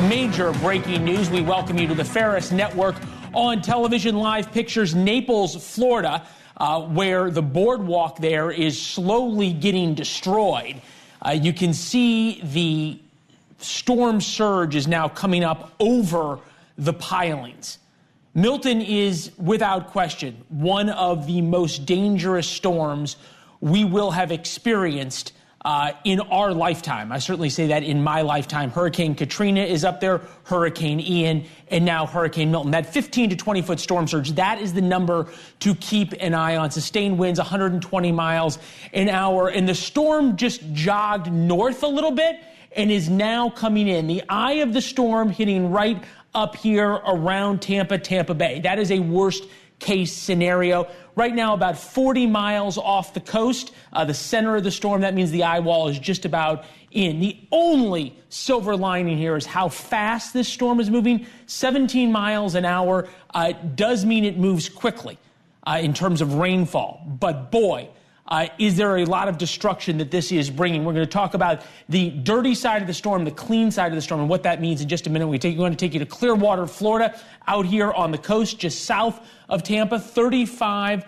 Major breaking news. We welcome you to the Ferris Network on television. Live pictures, Naples, Florida, where the boardwalk there is slowly getting destroyed. You can see the storm surge is now coming up over the pilings. Milton is, without question, one of the most dangerous storms we will have experienced in our lifetime. I certainly say that in my lifetime. Hurricane Katrina is up there, Hurricane Ian, and now Hurricane Milton. That 15 to 20-foot storm surge, that is the number to keep an eye on. Sustained winds, 120 miles an hour. And the storm just jogged north a little bit and is now coming in. The eye of the storm hitting right up here around Tampa Bay. That is a worst case scenario. Right now, about 40 miles off the coast, the center of the storm. That means the eye wall is just about in. The only silver lining here is how fast this storm is moving. 17 miles an hour does mean it moves quickly in terms of rainfall. But boy, is there a lot of destruction that this is bringing. We're going to talk about the dirty side of the storm, the clean side of the storm, and what that means in just a minute. We're going to take you to Clearwater, Florida, out here on the coast, just south of Tampa, 35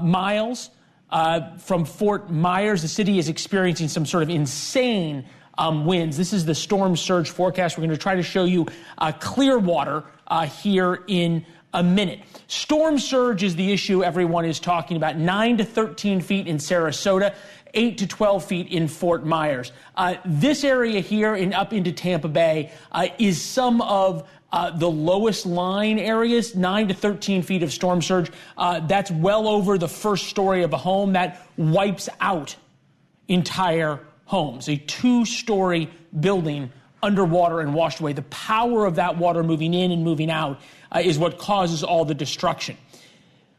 miles from Fort Myers. The city is experiencing some sort of insane winds. This is the storm surge forecast. We're going to try to show you Clearwater here in a minute. Storm surge is the issue everyone is talking about. 9 to 13 feet in Sarasota, 8 to 12 feet in Fort Myers. This area here and up into Tampa Bay is some of the lowest line areas. 9 to 13 feet of storm surge. That's well over the first story of a home. That wipes out entire homes. A 2-story building underwater and washed away. The power of that water moving in and moving out is what causes all the destruction.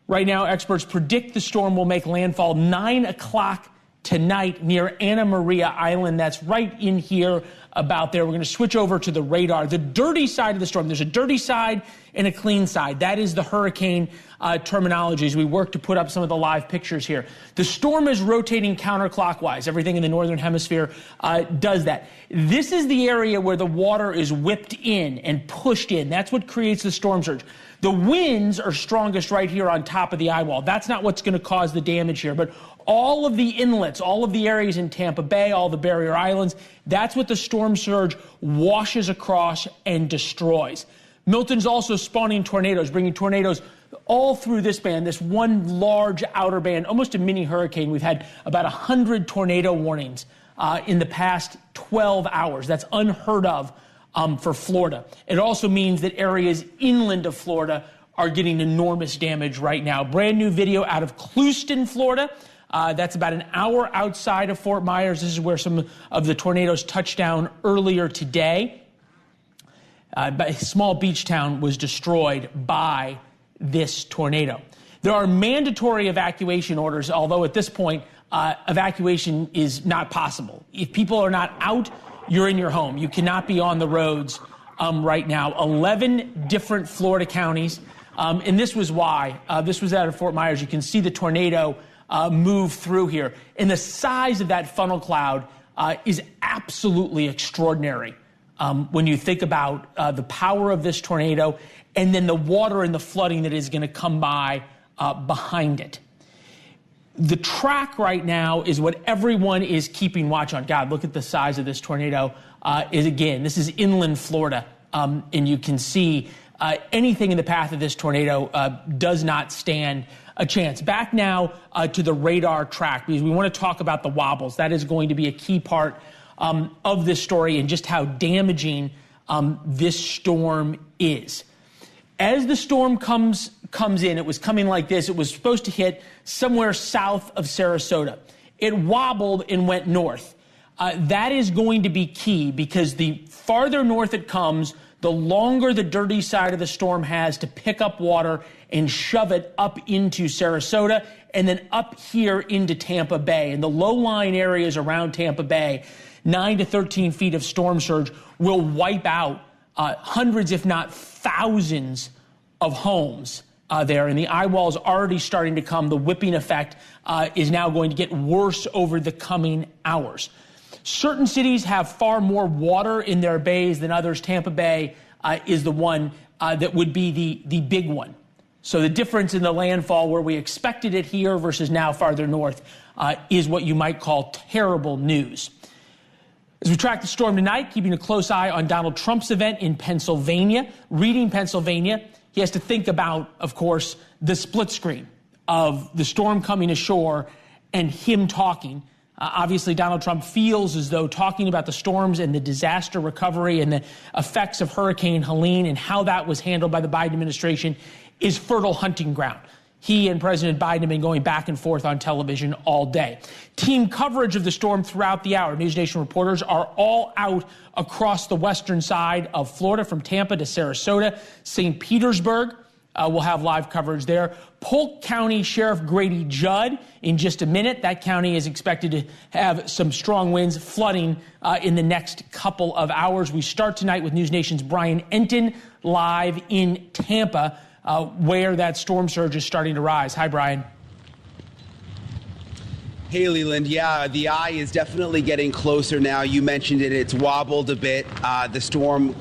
Right now, experts predict the storm will make landfall 9 o'clock tonight near Anna Maria Island. That's right in here about there. We're going to switch over to the radar. The dirty side of the storm. There's a dirty side and a clean side. That is the hurricane terminology as we work to put up some of the live pictures here. The storm is rotating counterclockwise. Everything in the northern hemisphere does that. This is the area where the water is whipped in and pushed in. That's what creates the storm surge. The winds are strongest right here on top of the eye wall. That's not what's going to cause the damage here, but all of the inlets, all of the areas in Tampa Bay, all the barrier islands, that's what the storm surge washes across and destroys. Milton's also spawning tornadoes, bringing tornadoes all through this band, this one large outer band, almost a mini hurricane. We've had about 100 tornado warnings in the past 12 hours. That's unheard of for Florida. It also means that areas inland of Florida are getting enormous damage right now. Brand new video out of Clewiston, Florida. That's about an hour outside of Fort Myers. This is where some of the tornadoes touched down earlier today. A small beach town was destroyed by this tornado. There are mandatory evacuation orders, although at this point, evacuation is not possible. If people are not out, you're in your home. You cannot be on the roads right now. 11 different Florida counties, and this was why. This was out of Fort Myers. You can see the tornado move through here. And the size of that funnel cloud is absolutely extraordinary when you think about the power of this tornado and then the water and the flooding that is going to come by behind it. The track right now is what everyone is keeping watch on. God, look at the size of this tornado. This is inland Florida, and you can see anything in the path of this tornado does not stand a chance. Back now to the radar track, because we want to talk about the wobbles. That is going to be a key part of this story and just how damaging this storm is. As the storm comes in, it was coming like this. It was supposed to hit somewhere south of Sarasota. It wobbled and went north. That is going to be key because the farther north it comes, the longer the dirty side of the storm has to pick up water and shove it up into Sarasota and then up here into Tampa Bay. And the low-lying areas around Tampa Bay, 9 to 13 feet of storm surge will wipe out hundreds, if not thousands, of homes there. And the eye wall is already starting to come. The whipping effect is now going to get worse over the coming hours. Certain cities have far more water in their bays than others. Tampa Bay is the one that would be the big one. So the difference in the landfall where we expected it here versus now farther north is what you might call terrible news. As we track the storm tonight, keeping a close eye on Donald Trump's event in Pennsylvania. Reading Pennsylvania, he has to think about, of course, the split screen of the storm coming ashore and him talking. Obviously, Donald Trump feels as though talking about the storms and the disaster recovery and the effects of Hurricane Helene and how that was handled by the Biden administration is fertile hunting ground. He and President Biden have been going back and forth on television all day. Team coverage of the storm throughout the hour. NewsNation reporters are all out across the western side of Florida, from Tampa to Sarasota. St. Petersburg will have live coverage there. Polk County Sheriff Grady Judd in just a minute. That county is expected to have some strong winds, flooding in the next couple of hours. We start tonight with NewsNation's Brian Enton live in Tampa, where that storm surge is starting to rise. Hi, Brian. Hey, Leland. Yeah, the eye is definitely getting closer now. You mentioned it. It's wobbled a bit. The storm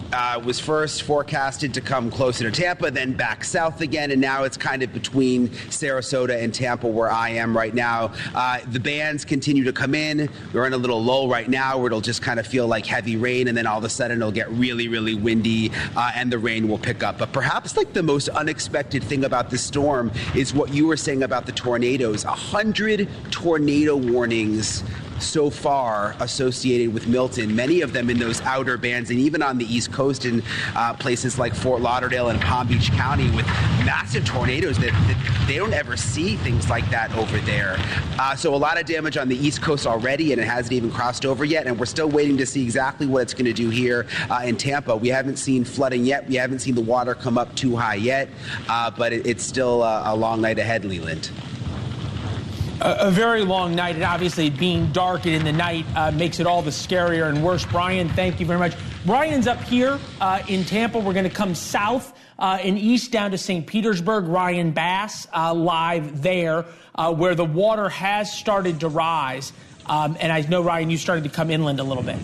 was first forecasted to come closer to Tampa, then back south again, and now it's kind of between Sarasota and Tampa, where I am right now. The bands continue to come in. We're in a little lull right now where it'll just kind of feel like heavy rain, and then all of a sudden it'll get really, really windy, and the rain will pick up. But perhaps like the most unexpected thing about this storm is what you were saying about the tornadoes. 100 tornadoes warnings so far associated with Milton, many of them in those outer bands and even on the East Coast in places like Fort Lauderdale and Palm Beach County, with massive tornadoes that they don't ever see things like that over there. So a lot of damage on the East Coast already, and it hasn't even crossed over yet, and we're still waiting to see exactly what it's going to do here in Tampa. We haven't seen flooding yet. We haven't seen the water come up too high yet, but it's still a long night ahead, Leland. A very long night, and obviously being dark and in the night makes it all the scarier and worse. Brian, thank you very much. Brian's up here in Tampa. We're going to come south and east down to St. Petersburg. Ryan Bass live there, where the water has started to rise. And I know, Ryan, you started to come inland a little bit.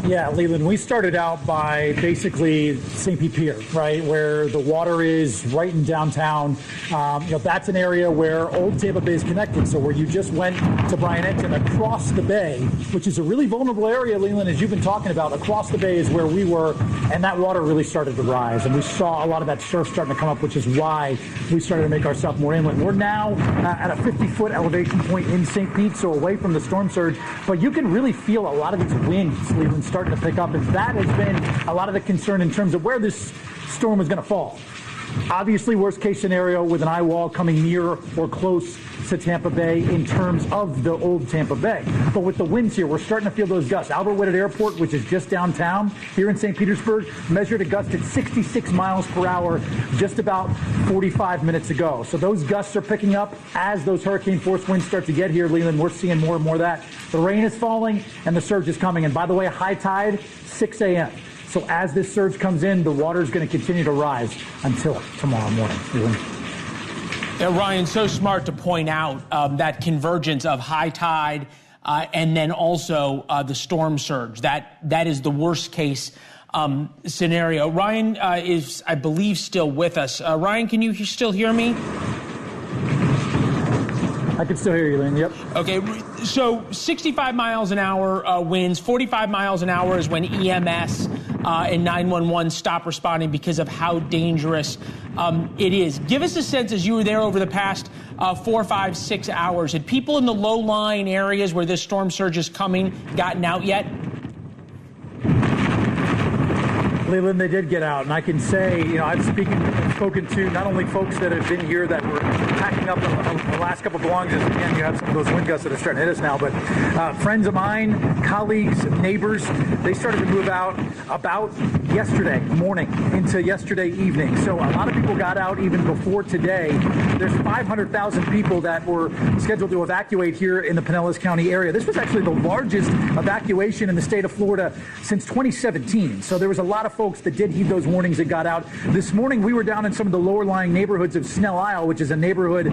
Yeah, Leland, we started out by basically St. Pete Pier, right, where the water is right in downtown. That's an area where Old Tampa Bay is connected. So where you just went to Brian Enton across the bay, which is a really vulnerable area, Leland, as you've been talking about, across the bay is where we were, and that water really started to rise. And we saw a lot of that surf starting to come up, which is why we started to make ourselves more inland. We're now at a 50-foot elevation point in St. Pete, so away from the storm surge. But you can really feel a lot of these winds, Leland, starting to pick up, and that has been a lot of the concern in terms of where this storm is going to fall. Obviously, worst case scenario with an eye wall coming near or close to Tampa Bay in terms of the old Tampa Bay. But with the winds here, we're starting to feel those gusts. Albert Whitted Airport, which is just downtown here in St. Petersburg, measured a gust at 66 miles per hour just about 45 minutes ago. So those gusts are picking up as those hurricane force winds start to get here, Leland. We're seeing more and more of that. The rain is falling and the surge is coming. And by the way, high tide, 6 a.m. So as this surge comes in, the water is going to continue to rise until tomorrow morning. Yeah, Ryan, so smart to point out that convergence of high tide and then also the storm surge. That is the worst case scenario. Ryan is, I believe, still with us. Ryan, can you still hear me? I can still hear you, Lynn. Yep. Okay, so 65 miles an hour winds, 45 miles an hour is when EMS and 911 stop responding because of how dangerous it is. Give us a sense, as you were there over the past 4, 5, 6 hours, had people in the low-lying areas where this storm surge is coming gotten out yet? Leland, they did get out, and I can say, I've spoken to not only folks that have been here that were packing up the last couple of belongings. Again, you have some of those wind gusts that are starting to hit us now, but friends of mine, colleagues, neighbors, they started to move out about yesterday morning into yesterday evening. So a lot of people got out even before today. There's 500,000 people that were scheduled to evacuate here in the Pinellas County area. This was actually the largest evacuation in the state of Florida since 2017. So there was a lot of folks folks that did heed those warnings that got out. This morning, we were down in some of the lower-lying neighborhoods of Snell Isle, which is a neighborhood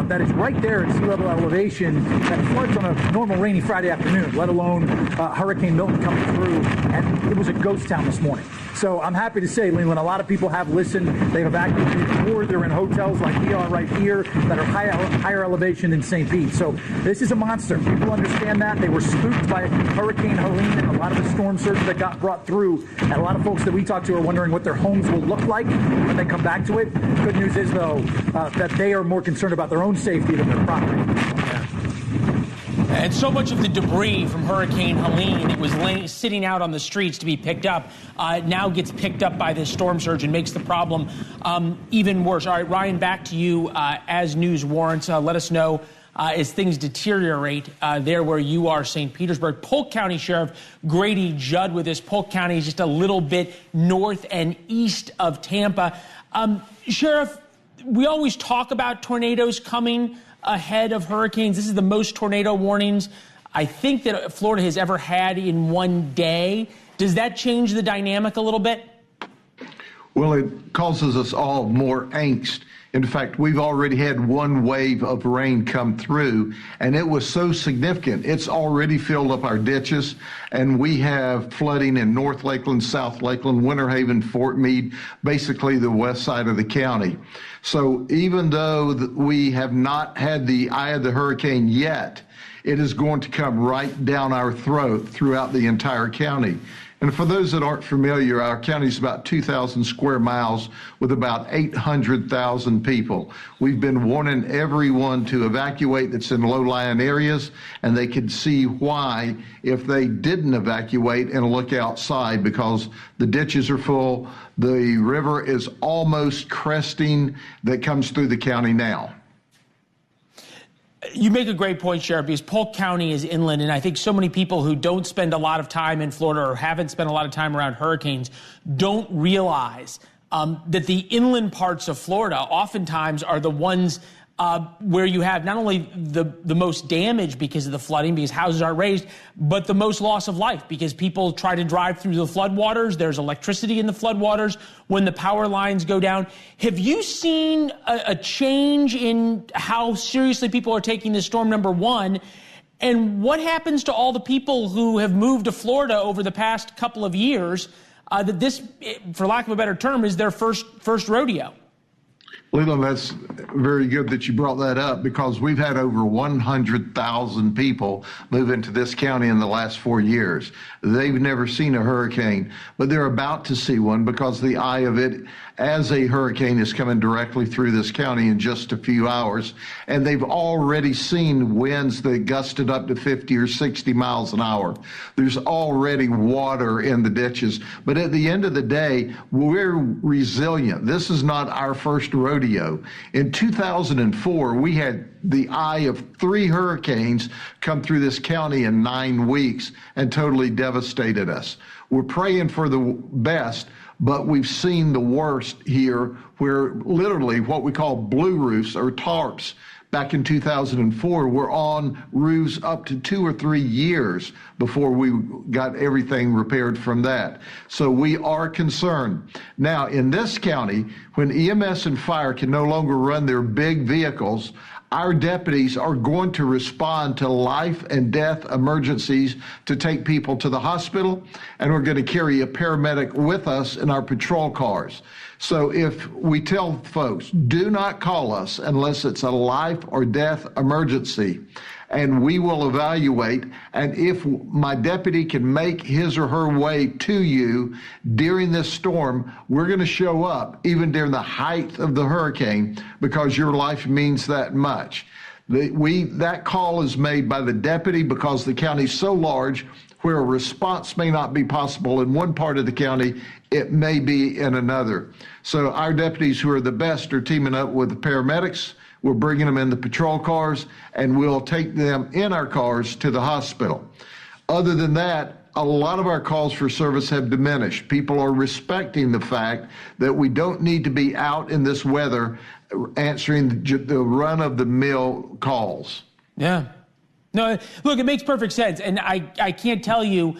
that is right there at sea level elevation that floods on a normal rainy Friday afternoon, let alone Hurricane Milton coming through. And it was a ghost town this morning. So I'm happy to say, Leland, a lot of people have listened. They've evacuated more. They're in hotels like we are right here that are higher elevation than St. Pete. So this is a monster. People understand that. They were spooked by Hurricane Helene and a lot of the storm surge that got brought through. And a lot of folks that we talk to are wondering what their homes will look like when they come back to it. Good news is, though, that they are more concerned about their own safety than their property. And so much of the debris from Hurricane Helene that was sitting out on the streets to be picked up now gets picked up by this storm surge and makes the problem even worse. All right, Ryan, back to you as news warrants. Let us know as things deteriorate there where you are, St. Petersburg. Polk County Sheriff Grady Judd with us. Polk County is just a little bit north and east of Tampa. Sheriff, we always talk about tornadoes coming ahead of hurricanes. This is the most tornado warnings I think that Florida has ever had in one day. Does that change the dynamic a little bit? Well, it causes us all more angst. In fact, we've already had one wave of rain come through, and it was so significant. It's already filled up our ditches, and we have flooding in North Lakeland, South Lakeland, Winter Haven, Fort Meade, basically the west side of the county. So even though we have not had the eye of the hurricane yet, it is going to come right down our throat throughout the entire county. And for those that aren't familiar, our county is about 2,000 square miles with about 800,000 people. We've been warning everyone to evacuate that's in low-lying areas, and they could see why if they didn't evacuate and look outside, because the ditches are full. The river is almost cresting that comes through the county now. You make a great point, Sheriff, because Polk County is inland, and I think so many people who don't spend a lot of time in Florida or haven't spent a lot of time around hurricanes don't realize that the inland parts of Florida oftentimes are the ones where you have not only the most damage because of the flooding, because houses are raised, but the most loss of life because people try to drive through the floodwaters. There's electricity in the floodwaters when the power lines go down. Have you seen a change in how seriously people are taking this storm, number one? And what happens to all the people who have moved to Florida over the past couple of years that this, for lack of a better term, is their first rodeo? Leland, that's very good that you brought that up, because we've had over 100,000 people move into this county in the last 4 years. They've never seen a hurricane, but they're about to see one because the eye of it as a hurricane is coming directly through this county in just a few hours. And they've already seen winds that gusted up to 50 or 60 miles an hour. There's already water in the ditches. But at the end of the day, we're resilient. This is not our first rodeo. In 2004, we had the eye of 3 hurricanes come through this county in 9 weeks and totally devastated us. We're praying for the best, but we've seen the worst here, where literally what we call blue roofs or tarps back in 2004 were on roofs up to 2 or 3 years before we got everything repaired from that. So we are concerned. Now, in this county, when EMS and fire can no longer run their big vehicles, our deputies are going to respond to life and death emergencies to take people to the hospital, and we're going to carry a paramedic with us in our patrol cars. So if we tell folks, do not call us unless it's a life or death emergency, and we will evaluate. And if my deputy can make his or her way to you during this storm, we're going to show up even during the height of the hurricane, because your life means that much. That call is made by the deputy because the county's so large, where a response may not be possible in one part of the county, it may be in another. So our deputies, who are the best, are teaming up with the paramedics. We're bringing them in the patrol cars, and we'll take them in our cars to the hospital. Other than that, a lot of our calls for service have diminished. People are respecting the fact that we don't need to be out in this weather answering the run-of-the-mill calls. Yeah. No, look, it makes perfect sense. And I can't tell you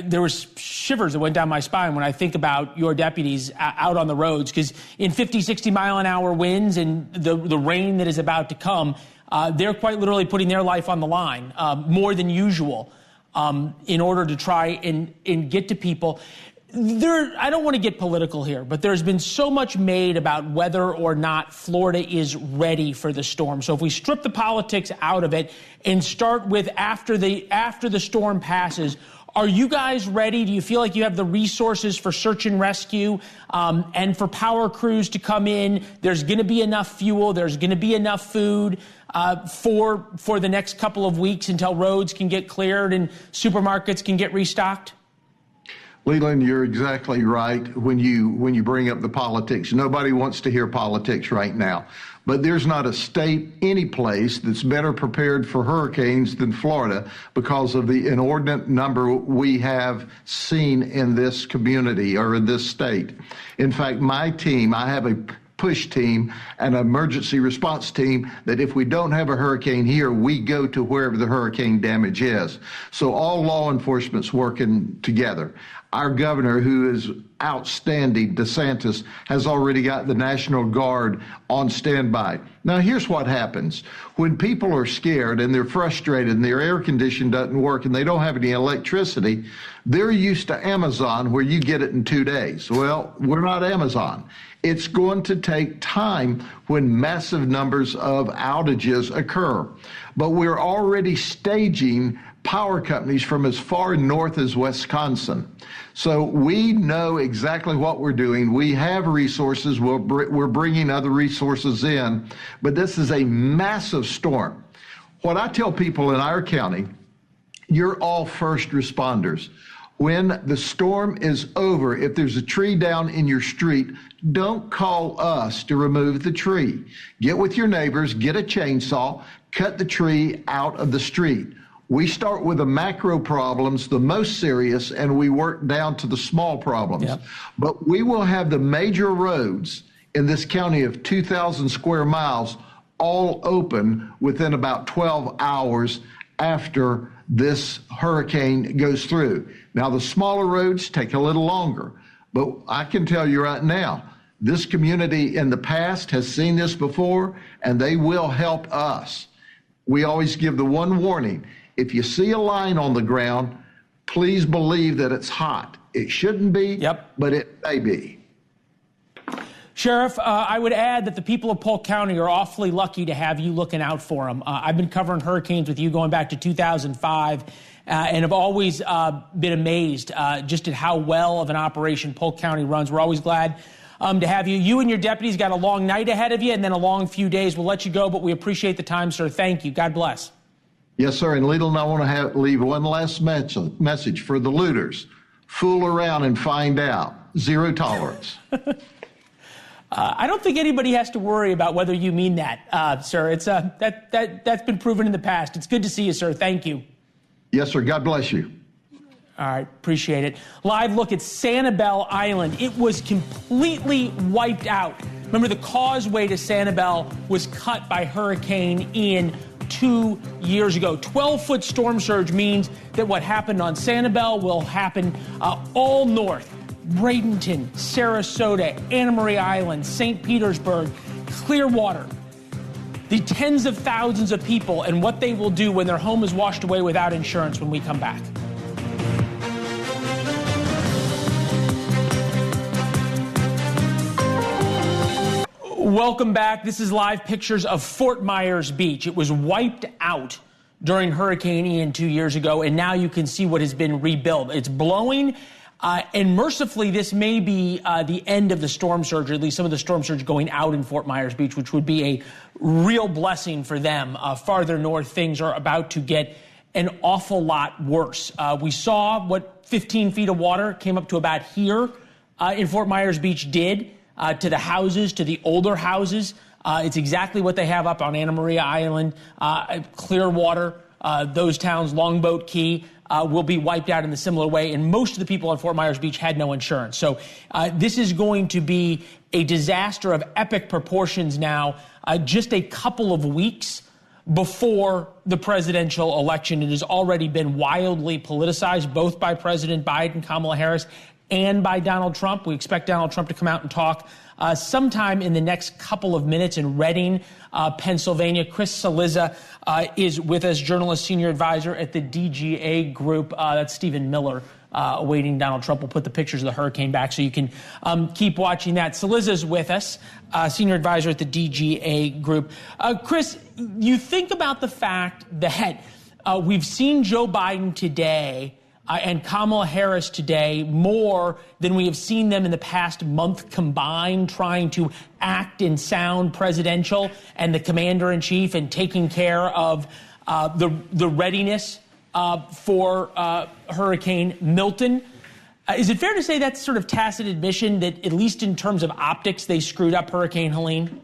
there was shivers that went down my spine when I think about your deputies out on the roads, because in 50, 60 mile an hour winds and the rain that is about to come, they're quite literally putting their life on the line more than usual in order to try and get to people. I don't want to get political here, but there's been so much made about whether or not Florida is ready for the storm. So if we strip the politics out of it and start with after the storm passes, are you guys ready? Do you feel like you have the resources for search and rescue and for power crews to come in? There's going to be enough fuel. There's going to be enough food for the next couple of weeks until roads can get cleared and supermarkets can get restocked? Leland, you're exactly right when you bring up the politics. Nobody wants to hear politics right now. But there's not a state, any place, that's better prepared for hurricanes than Florida because of the inordinate number we have seen in this community or in this state. In fact, my team, I have a push team, an emergency response team, that if we don't have a hurricane here, we go to wherever the hurricane damage is. So all law enforcement's working together. Our governor, who is outstanding, DeSantis, has already got the National Guard on standby. Now, here's what happens. When people are scared and they're frustrated and their air condition doesn't work and they don't have any electricity, they're used to Amazon where you get it in 2 days. Well, we're not Amazon. It's going to take time when massive numbers of outages occur. But we're already staging power companies from as far north as Wisconsin. So we know exactly what we're doing. We have resources. We're bringing other resources in. But this is a massive storm. What I tell people in our county, you're all first responders. When the storm is over, if there's a tree down in your street, don't call us to remove the tree. Get with your neighbors, get a chainsaw, cut the tree out of the street. We start with the macro problems, the most serious, and we work down to the small problems. Yep. But we will have the major roads in this county of 2,000 square miles all open within about 12 hours after this hurricane goes through. Now, the smaller roads take a little longer, but I can tell you right now, this community in the past has seen this before, and they will help us. We always give the one warning. If you see a line on the ground, please believe that it's hot. It shouldn't be, but it may be. Sheriff, I would add that the people of Polk County are awfully lucky to have you looking out for them. I've been covering hurricanes with you going back to 2005 and have always been amazed just at how well of an operation Polk County runs. We're always glad to have you. You and your deputies got a long night ahead of you and then a long few days. We'll let you go, but we appreciate the time, sir. Thank you. God bless. Yes, sir. And Leland, I want to leave one last message for the looters. Fool around and find out. Zero tolerance. I don't think anybody has to worry about whether you mean that, sir. It's that's been proven in the past. It's good to see you, sir. Thank you. Yes, sir. God bless you. All right. Appreciate it. Live look at Sanibel Island. It was completely wiped out. Remember, the causeway to Sanibel was cut by Hurricane Ian 2 years ago. 12-foot storm surge means that what happened on Sanibel will happen all north. Bradenton, Sarasota, Anna Maria Island, St. Petersburg, Clearwater. The tens of thousands of people and what they will do when their home is washed away without insurance when we come back. Welcome back. This is live pictures of Fort Myers Beach. It was wiped out during Hurricane Ian 2 years ago, and now you can see what has been rebuilt. It's blowing, and mercifully, this may be the end of the storm surge, or at least some of the storm surge going out in Fort Myers Beach, which would be a real blessing for them. Farther north, things are about to get an awful lot worse. We saw what 15 feet of water came up to about here in Fort Myers Beach did. To the houses, to the older houses. It's exactly what they have up on Anna Maria Island, Clearwater, those towns, Longboat Key, will be wiped out in a similar way. And most of the people on Fort Myers Beach had no insurance. So this is going to be a disaster of epic proportions now. Just a couple of weeks before the presidential election. It has already been wildly politicized, both by President Biden, Kamala Harris, and by Donald Trump. We expect Donald Trump to come out and talk sometime in the next couple of minutes in Reading, Pennsylvania. Chris Cillizza is with us, journalist, senior advisor at the DGA Group. That's Stephen Miller awaiting Donald Trump. We'll put the pictures of the hurricane back so you can keep watching that. Cillizza's with us, senior advisor at the DGA Group. Chris, you think about the fact that we've seen Joe Biden today and Kamala Harris today more than we have seen them in the past month combined, trying to act and sound presidential, and the commander-in-chief and taking care of the readiness for Hurricane Milton. Is it fair to say that's sort of tacit admission that, at least in terms of optics, they screwed up Hurricane Helene?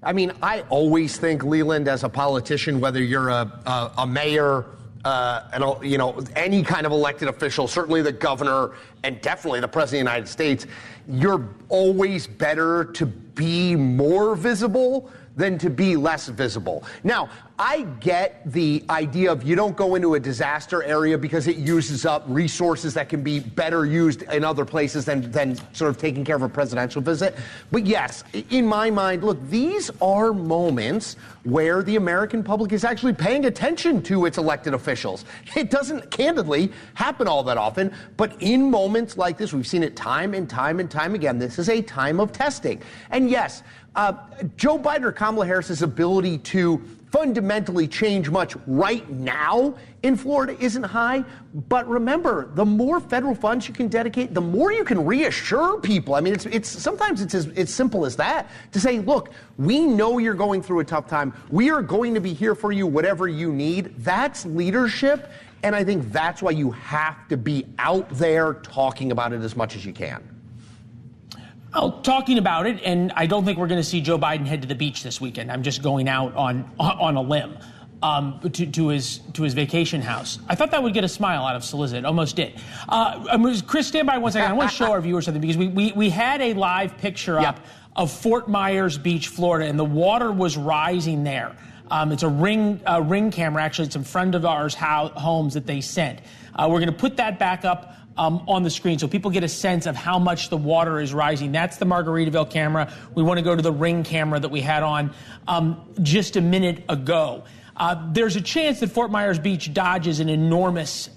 I mean, I always think, Leland, as a politician, whether you're a mayor, and any kind of elected official, certainly the governor and definitely the president of the United States, you're always better to be more visible than to be less visible. Now, I get the idea of you don't go into a disaster area because it uses up resources that can be better used in other places than sort of taking care of a presidential visit. But yes, in my mind, look, these are moments where the American public is actually paying attention to its elected officials. It doesn't, candidly, happen all that often, but in moments like this, we've seen it time and time and time again. This is a time of testing. And yes, Joe Biden or Kamala Harris's ability to fundamentally change much right now in Florida isn't high. But remember, the more federal funds you can dedicate, the more you can reassure people. I mean, it's sometimes it's as simple as that, to say, look, we know you're going through a tough time. We are going to be here for you, whatever you need. That's leadership. And I think that's why you have to be out there talking about it as much as you can. Well, talking about it, and I don't think we're going to see Joe Biden head to the beach this weekend. I'm just going out on a limb to his vacation house. I thought that would get a smile out of Cillizza. It almost did. Chris, stand by one second. I want to show our viewers something, because we had a live picture up of Fort Myers Beach, Florida, and the water was rising there. It's a ring camera. Actually, it's a friend of ours' homes that they sent. We're going to put that back up on the screen so people get a sense of how much the water is rising. That's the Margaritaville camera. We want to go to the ring camera that we had on just a minute ago. There's a chance that Fort Myers Beach dodges an enormous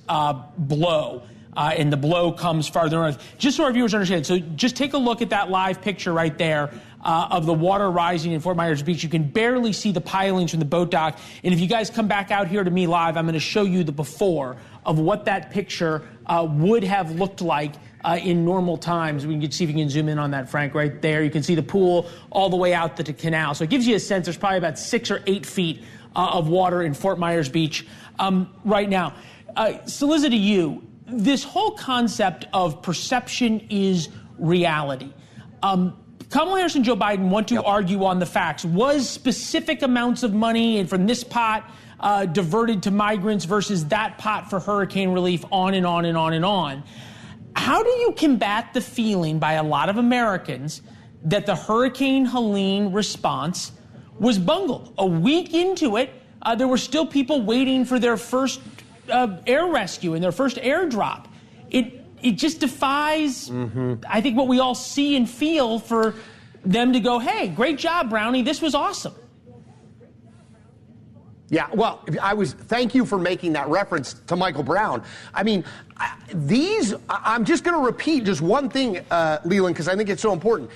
blow, and the blow comes farther north. Just so our viewers understand, so just take a look at that live picture right there of the water rising in Fort Myers Beach. You can barely see the pilings from the boat dock. And if you guys come back out here to me live, I'm going to show you the before of what that picture would have looked like in normal times. We can see if you can zoom in on that, Frank, right there. You can see the pool all the way out to the canal. So it gives you a sense there's probably about 6 or 8 feet of water in Fort Myers Beach right now. Cillizza, to you, this whole concept of perception is reality. Kamala Harris and Joe Biden want to argue on the facts. Was specific amounts of money and from this pot diverted to migrants versus that pot for hurricane relief, on and on and on and on. How do you combat the feeling by a lot of Americans that the Hurricane Helene response was bungled? A week into it, there were still people waiting for their first air rescue and their first airdrop. It just defies, I think, what we all see and feel for them to go, hey, great job, Brownie, this was awesome. Yeah, well, thank you for making that reference to Michael Brown. I mean, I'm just going to repeat just one thing, Leland, because I think it's so important.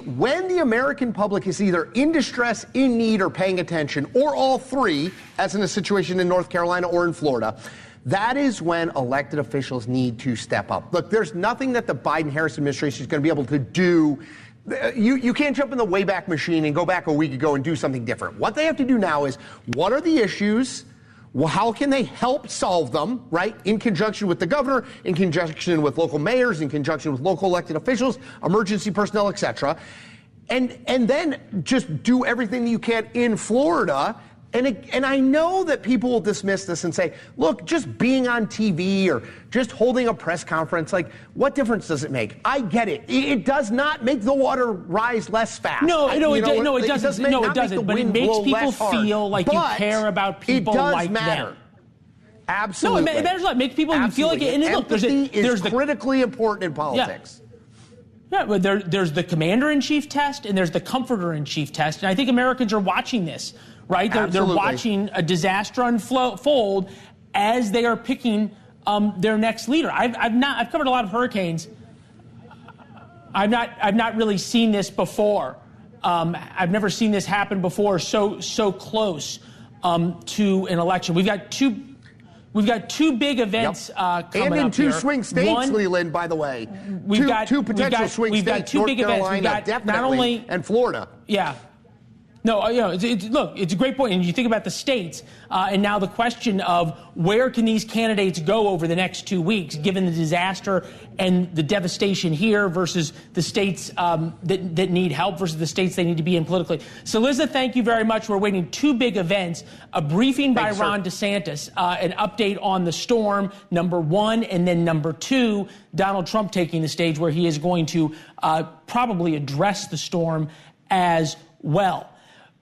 When the American public is either in distress, in need, or paying attention, or all three, as in a situation in North Carolina or in Florida, that is when elected officials need to step up. Look, there's nothing that the Biden-Harris administration is going to be able to do. You can't jump in the Wayback Machine and go back a week ago and do something different. What they have to do now is, what are the issues? Well, how can they help solve them, right? In conjunction with the governor, in conjunction with local mayors, in conjunction with local elected officials, emergency personnel, et cetera. And then just do everything you can in Florida And I know that people will dismiss this and say, look, just being on TV or just holding a press conference, like, what difference does it make? I get it. It does not make the water rise less fast. No, it doesn't. But it makes people feel like you care about people like them. Absolutely. No, it matters a lot. It makes people feel like it. And look, there's critically important in politics. Yeah, but there's the commander-in-chief test and there's the comforter-in-chief test. And I think Americans are watching this, right? They're watching a disaster unfold as they are picking their next leader. I've covered a lot of hurricanes. I've not really seen this before. I've never seen this happen before so close to an election. We've got two big events coming up and in two here. swing states, Leland, by the way. Two potential swing states. We've got two big events. We've got definitely, not only and Florida. Yeah. No, look, it's a great point. And you think about the states, and now the question of where can these candidates go over the next 2 weeks, given the disaster and the devastation here versus the states that need help versus the states they need to be in politically. So, Liza, thank you very much. We're waiting two big events, a briefing by Ron DeSantis, an update on the storm, number one, and then number two, Donald Trump taking the stage where he is going to probably address the storm as well.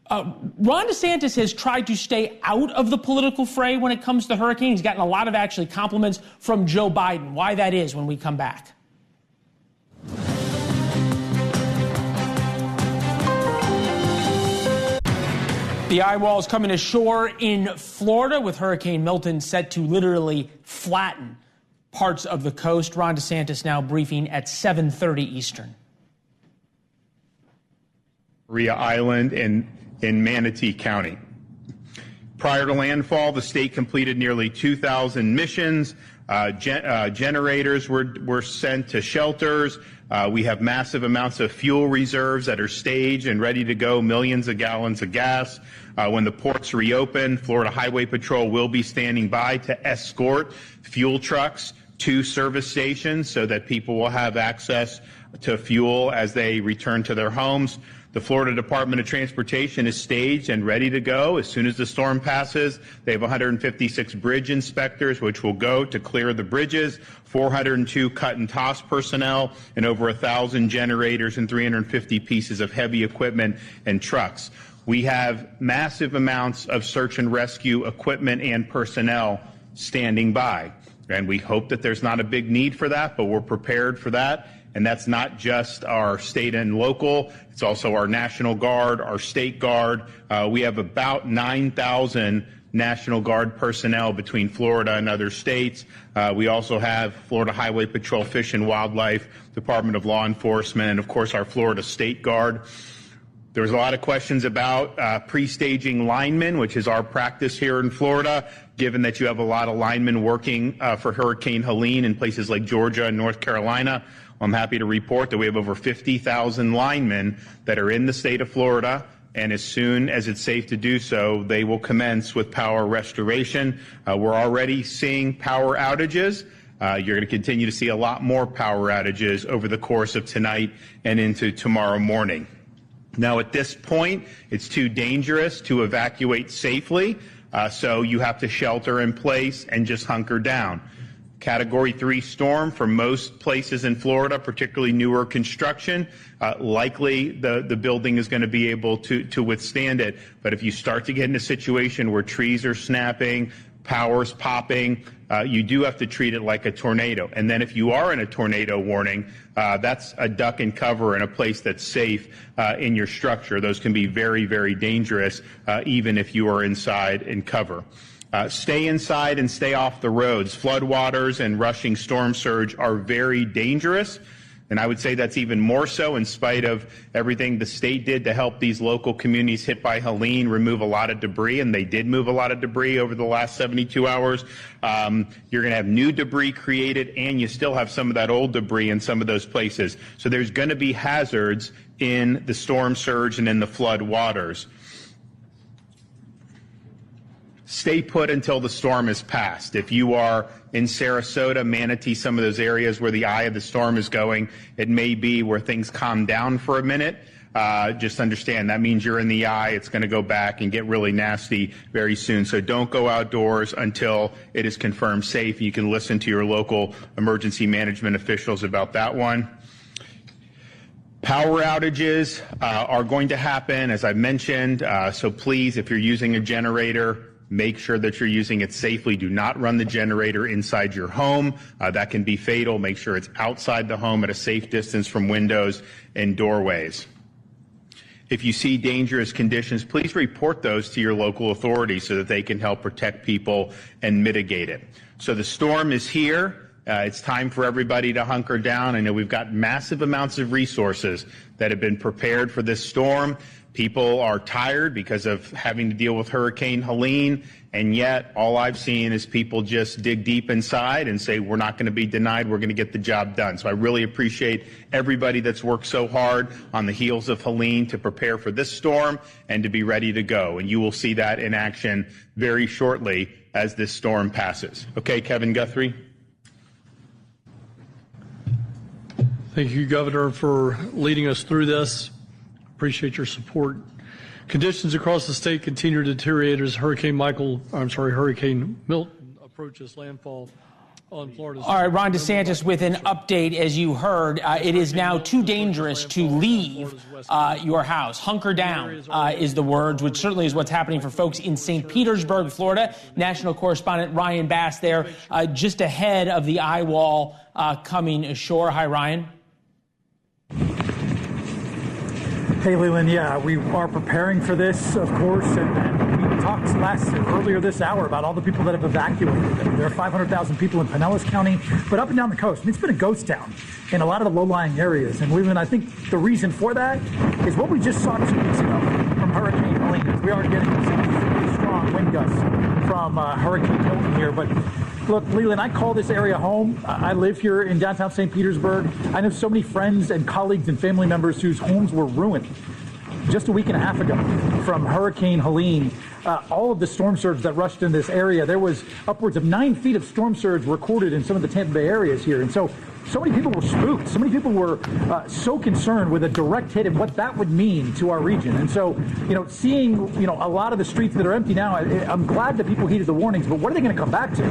Ron DeSantis has tried to stay out of the political fray when it comes to hurricane. He's gotten a lot of actually compliments from Joe Biden. Why that is when we come back. The eye wall is coming ashore in Florida with Hurricane Milton set to literally flatten parts of the coast. Ron DeSantis now briefing at 7:30 Eastern. Maria Island in Manatee County. Prior to landfall, the state completed nearly 2,000 missions. Generators were sent to shelters. We have massive amounts of fuel reserves that are staged and ready to go, millions of gallons of gas. When the ports reopen, Florida Highway Patrol will be standing by to escort fuel trucks to service stations so that people will have access to fuel as they return to their homes. The Florida Department of Transportation is staged and ready to go as soon as the storm passes. They have 156 bridge inspectors, which will go to clear the bridges, 402 cut and toss personnel, and over 1,000 generators and 350 pieces of heavy equipment and trucks. We have massive amounts of search and rescue equipment and personnel standing by. And we hope that there's not a big need for that, but we're prepared for that. And that's not just our state and local, it's also our National Guard, our State Guard. We have about 9,000 National Guard personnel between Florida and other states. We also have Florida Highway Patrol, Fish and Wildlife, Department of Law Enforcement, and of course our Florida State Guard. There was a lot of questions about pre-staging linemen, which is our practice here in Florida, given that you have a lot of linemen working for Hurricane Helene in places like Georgia and North Carolina. I'm happy to report that we have over 50,000 linemen that are in the state of Florida, and as soon as it's safe to do so, they will commence with power restoration. We're already seeing power outages. You're going to continue to see a lot more power outages over the course of tonight and into tomorrow morning. Now, at this point, it's too dangerous to evacuate safely, so you have to shelter in place and just hunker down. Category 3 storm for most places in Florida, particularly newer construction, likely the building is going to be able to withstand it. But if you start to get in a situation where trees are snapping, power's popping, you do have to treat it like a tornado. And then if you are in a tornado warning, that's a duck and cover in a place that's safe in your structure. Those can be very, very dangerous, even if you are inside in cover. Stay inside and stay off the roads. Floodwaters and rushing storm surge are very dangerous. And I would say that's even more so in spite of everything the state did to help these local communities hit by Helene remove a lot of debris, and they did move a lot of debris over the last 72 hours. You're going to have new debris created, and you still have some of that old debris in some of those places. So there's going to be hazards in the storm surge and in the flood waters. Stay put until the storm is passed. If you are in Sarasota, Manatee, some of those areas where the eye of the storm is going, it may be where things calm down for a minute. just understand that means you're in the eye. It's going to go back and get really nasty very soon. So don't go outdoors until it is confirmed safe. You can listen to your local emergency management officials about that one. Power outages are going to happen, as I mentioned. So please, if you're using a generator, make sure that you're using it safely. Do not run the generator inside your home. That can be fatal. Make sure it's outside the home at a safe distance from windows and doorways. If you see dangerous conditions, please report those to your local authorities so that they can help protect people and mitigate it. So the storm is here. It's time for everybody to hunker down. I know we've got massive amounts of resources that have been prepared for this storm. People are tired because of having to deal with Hurricane Helene, and yet all I've seen is people just dig deep inside and say, we're not going to be denied, we're going to get the job done. So I really appreciate everybody that's worked so hard on the heels of Helene to prepare for this storm and to be ready to go. And you will see that in action very shortly as this storm passes. Okay, Kevin Guthrie. Thank you, Governor, for leading us through this. Appreciate your support. Conditions across the state continue to deteriorate as Hurricane Milton approaches landfall on Florida. All right, Ron DeSantis with an update. As you heard, it is now too dangerous to leave your house. Hunker down is the words, which certainly is what's happening for folks in St. Petersburg, Florida. National correspondent Ryan Bass there, just ahead of the eye wall coming ashore. Hi, Ryan. Hey, Leland, yeah, we are preparing for this, of course, and we talked earlier this hour about all the people that have evacuated. There are 500,000 people in Pinellas County, but up and down the coast. It's been a ghost town in a lot of the low-lying areas. And, Leland, I think the reason for that is what we just saw 2 weeks ago from Hurricane Helene. We are getting some really strong wind gusts from Hurricane Milton here, but look, Leland, I call this area home. I live here in downtown St. Petersburg. I know so many friends and colleagues and family members whose homes were ruined just a week and a half ago from Hurricane Helene. All of the storm surge that rushed in this area, there was upwards of 9 feet of storm surge recorded in some of the Tampa Bay areas here. And so many people were spooked. So many people were so concerned with a direct hit and what that would mean to our region. And so, seeing, a lot of the streets that are empty now, I'm glad that people heeded the warnings, but what are they going to come back to?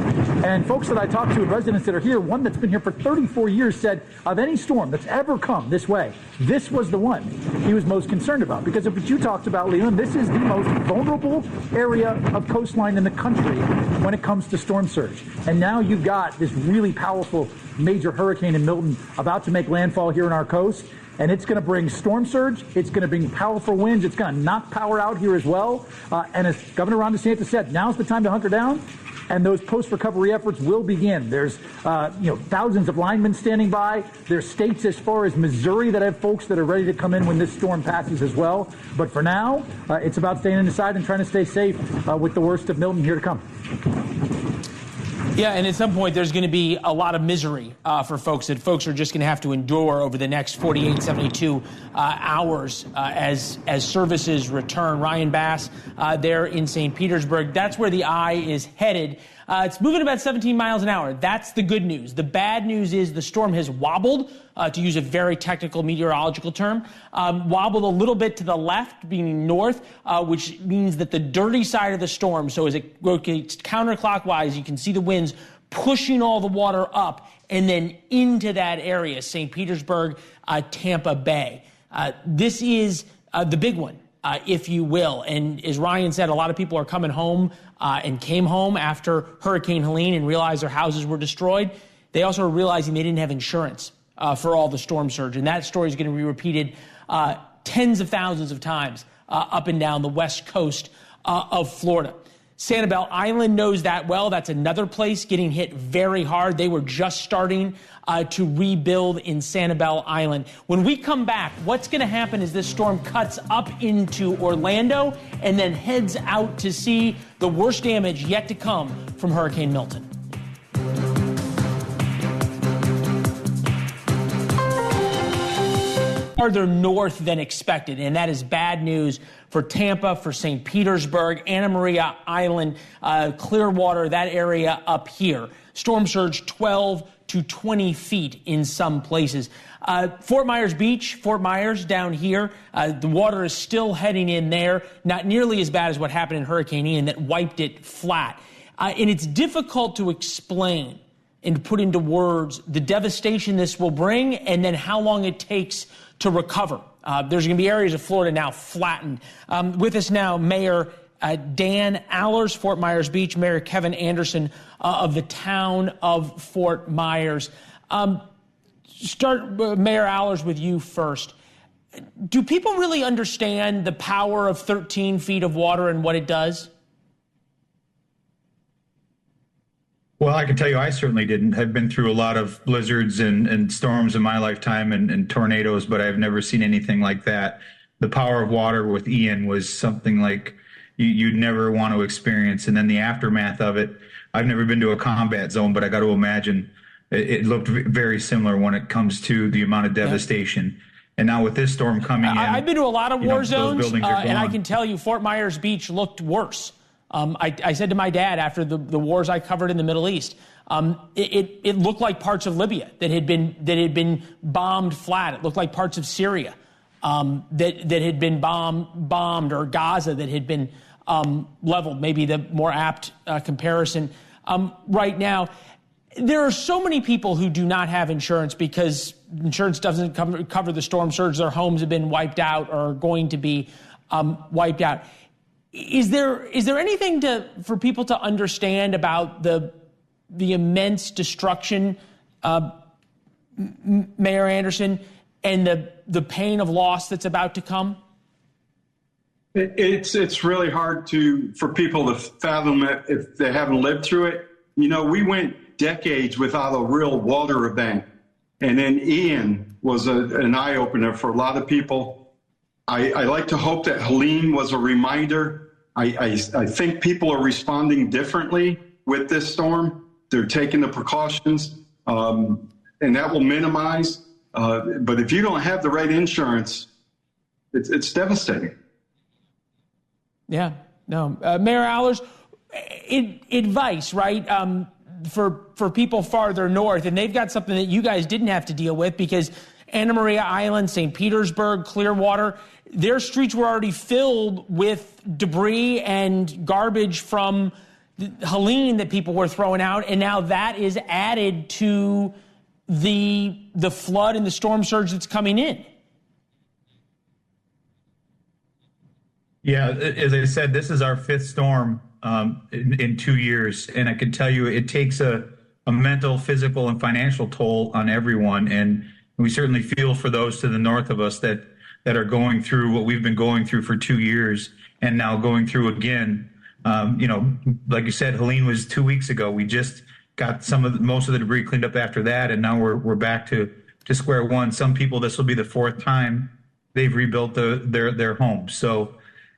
And folks that I talked to, residents that are here, one that's been here for 34 years said, of any storm that's ever come this way, this was the one he was most concerned about. Because of what you talked about, Leland, this is the most vulnerable area of coastline in the country when it comes to storm surge. And now you've got this really powerful major hurricane in Milton about to make landfall here on our coast, and it's going to bring storm surge. It's going to bring powerful winds. It's going to knock power out here as well. And as Governor Ron DeSantis said, now's the time to hunker down, and those post-recovery efforts will begin. There's thousands of linemen standing by. There's states as far as Missouri that have folks that are ready to come in when this storm passes as well. But for now, it's about staying inside and trying to stay safe with the worst of Milton here to come. Yeah, and at some point there's going to be a lot of misery for folks that folks are just going to have to endure over the next 48, 72 hours as services return. Ryan Bass there in St. Petersburg. That's where the eye is headed. It's moving about 17 miles an hour. That's the good news. The bad news is the storm has wobbled, to use a very technical meteorological term, wobbled a little bit to the left, meaning north, which means that the dirty side of the storm, so as it rotates counterclockwise, you can see the winds pushing all the water up and then into that area, St. Petersburg, Tampa Bay. This is the big one, if you will. And as Ryan said, a lot of people are coming home and came home after Hurricane Helene and realized their houses were destroyed. They also are realizing they didn't have insurance for all the storm surge. And that story is going to be repeated tens of thousands of times up and down the west coast of Florida. Sanibel Island knows that well. That's another place getting hit very hard. They were just starting to rebuild in Sanibel Island. When we come back, what's going to happen is this storm cuts up into Orlando and then heads out to sea. The worst damage yet to come from Hurricane Milton. Farther north than expected, and that is bad news for Tampa, for St. Petersburg, Anna Maria Island, Clearwater, that area up here. Storm surge 12 to 20 feet in some places. Fort Myers Beach, Fort Myers down here, the water is still heading in there, not nearly as bad as what happened in Hurricane Ian that wiped it flat. And it's difficult to explain and to put into words the devastation this will bring and then how long it takes to recover. There's going to be areas of Florida now flattened. With us now, Mayor Dan Allers, Fort Myers Beach, Mayor Kevin Anderson of the town of Fort Myers. Start, Mayor Allers, with you first. Do people really understand the power of 13 feet of water and what it does? Well, I can tell you I certainly didn't. I've been through a lot of blizzards and storms in my lifetime and tornadoes, but I've never seen anything like that. The power of water with Ian was something like you'd never want to experience. And then the aftermath of it, I've never been to a combat zone, but I got to imagine it looked very similar when it comes to the amount of devastation. Yeah. And now with this storm coming in. I've been to a lot of war zones, and I can tell you Fort Myers Beach looked worse. I said to my dad after the wars I covered in the Middle East, it looked like parts of Libya that had been bombed flat. It looked like parts of Syria that had been bombed, or Gaza that had been leveled. Maybe the more apt comparison right now. There are so many people who do not have insurance because insurance doesn't cover the storm surge. Their homes have been wiped out or are going to be wiped out. Is there anything for people to understand about the immense destruction, Mayor Anderson, and the pain of loss that's about to come? It's really hard for people to fathom it if they haven't lived through it. You know, we went decades without a real water event, and then Ian was an eye-opener for a lot of people. I like to hope that Helene was a reminder. I think people are responding differently with this storm. They're taking the precautions, and that will minimize. But if you don't have the right insurance, it's devastating. Yeah, no. Mayor Allers, advice, right, for people farther north, and they've got something that you guys didn't have to deal with because Anna Maria Island, St. Petersburg, Clearwater, their streets were already filled with debris and garbage from Helene that people were throwing out, and now that is added to the flood and the storm surge that's coming in. Yeah, as I said, this is our fifth storm in 2 years, and I can tell you it takes a mental, physical, and financial toll on everyone, and we certainly feel for those to the north of us that are going through what we've been going through for 2 years and now going through again. Like you said, Helene was 2 weeks ago. We just got most of the debris cleaned up after that, and now we're back to square one. Some people, this will be the fourth time they've rebuilt their homes. So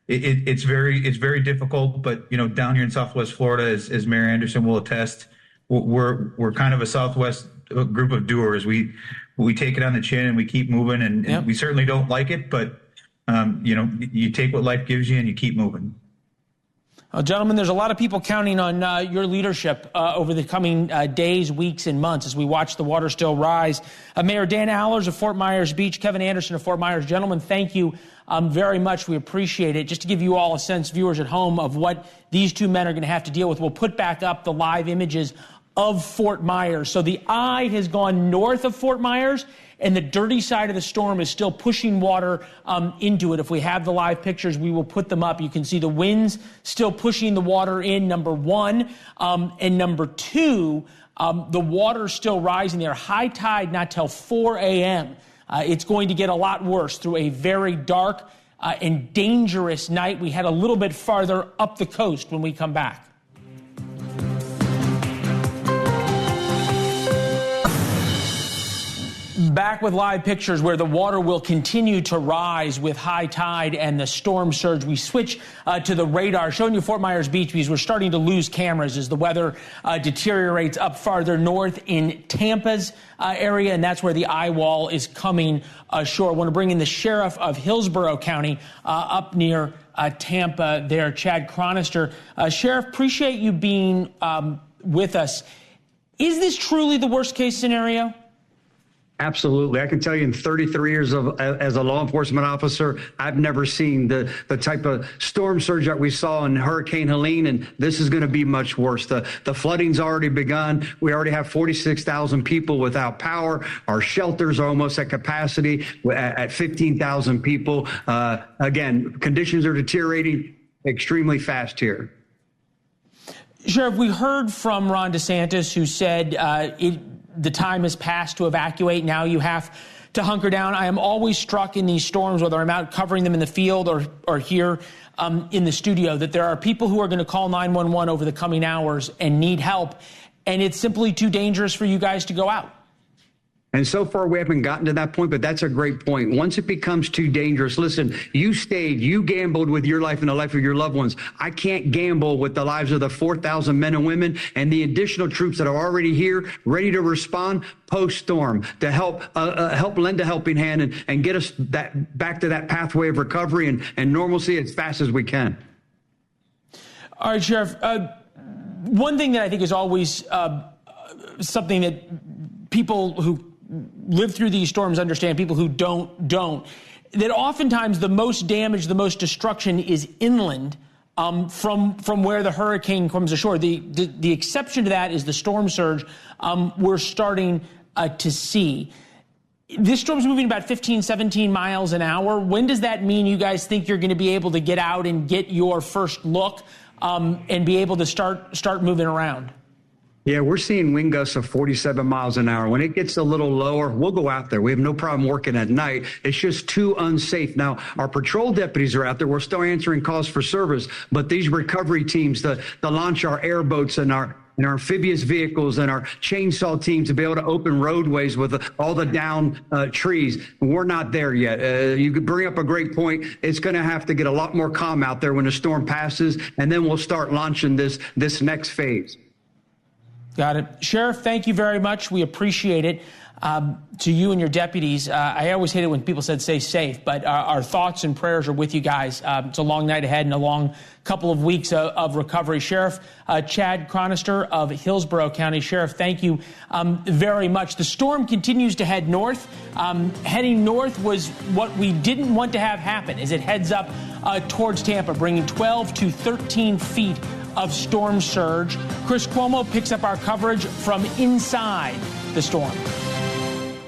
it's very difficult. But down here in Southwest Florida, as Mayor Anderson will attest, we're kind of a Southwest group of doers. We take it on the chin and we keep moving, and we certainly don't like it, but you take what life gives you and you keep moving. Well, gentlemen, there's a lot of people counting on your leadership over the coming days, weeks, and months as we watch the water still rise. Mayor Dan Allers of Fort Myers Beach, Kevin Anderson of Fort Myers. Gentlemen, thank you very much. We appreciate it. Just to give you all a sense, viewers at home, of what these two men are going to have to deal with, we'll put back up the live images of Fort Myers. So the eye has gone north of Fort Myers, and the dirty side of the storm is still pushing water into it. If we have the live pictures, we will put them up. You can see the winds still pushing the water in, number one. And number two, the water still rising there. High tide not till 4 a.m. It's going to get a lot worse through a very dark and dangerous night. We head a little bit farther up the coast when we come back. Back with live pictures where the water will continue to rise with high tide and the storm surge. We switch to the radar, showing you Fort Myers Beach because we're starting to lose cameras as the weather deteriorates up farther north in Tampa's area, and that's where the eye wall is coming ashore. I want to bring in the sheriff of Hillsborough County up near Tampa there, Chad Chronister. Sheriff, appreciate you being with us. Is this truly the worst case scenario? Absolutely. I can tell you in 33 years as a law enforcement officer, I've never seen the type of storm surge that we saw in Hurricane Helene, and this is going to be much worse. The flooding's already begun. We already have 46,000 people without power. Our shelters are almost at capacity at 15,000 people. Again, conditions are deteriorating extremely fast here. Sheriff, we heard from Ron DeSantis, who said the time has passed to evacuate. Now you have to hunker down. I am always struck in these storms, whether I'm out covering them in the field or here in the studio, that there are people who are going to call 911 over the coming hours and need help, and it's simply too dangerous for you guys to go out. And so far, we haven't gotten to that point, but that's a great point. Once it becomes too dangerous, listen, you gambled with your life and the life of your loved ones. I can't gamble with the lives of the 4,000 men and women and the additional troops that are already here, ready to respond post-storm to help lend a helping hand and get us back to that pathway of recovery and normalcy as fast as we can. All right, Sheriff. One thing that I think is always something that people who live through these storms understand, people who don't, that oftentimes the most damage, the most destruction is inland from where the hurricane comes ashore. The exception to that is the storm surge we're starting to see. This storm's moving about 15, 17 miles an hour. When does that mean you guys think you're going to be able to get out and get your first look and be able to start moving around? Yeah, we're seeing wind gusts of 47 miles an hour. When it gets a little lower, we'll go out there. We have no problem working at night. It's just too unsafe. Now, our patrol deputies are out there. We're still answering calls for service, but these recovery teams, the launch our airboats and our amphibious vehicles and our chainsaw teams to be able to open roadways with all the down trees. We're not there yet. You could bring up a great point. It's going to have to get a lot more calm out there when the storm passes, and then we'll start launching this next phase. Got it. Sheriff, thank you very much. We appreciate it. To you and your deputies, I always hate it when people said stay safe, but our thoughts and prayers are with you guys. It's a long night ahead and a long couple of weeks of recovery. Sheriff Chad Chronister of Hillsborough County. Sheriff, thank you very much. The storm continues to head north. Heading north was what we didn't want to have happen as it heads up towards Tampa, bringing 12 to 13 feet of storm surge. Chris Cuomo picks up our coverage from inside the storm.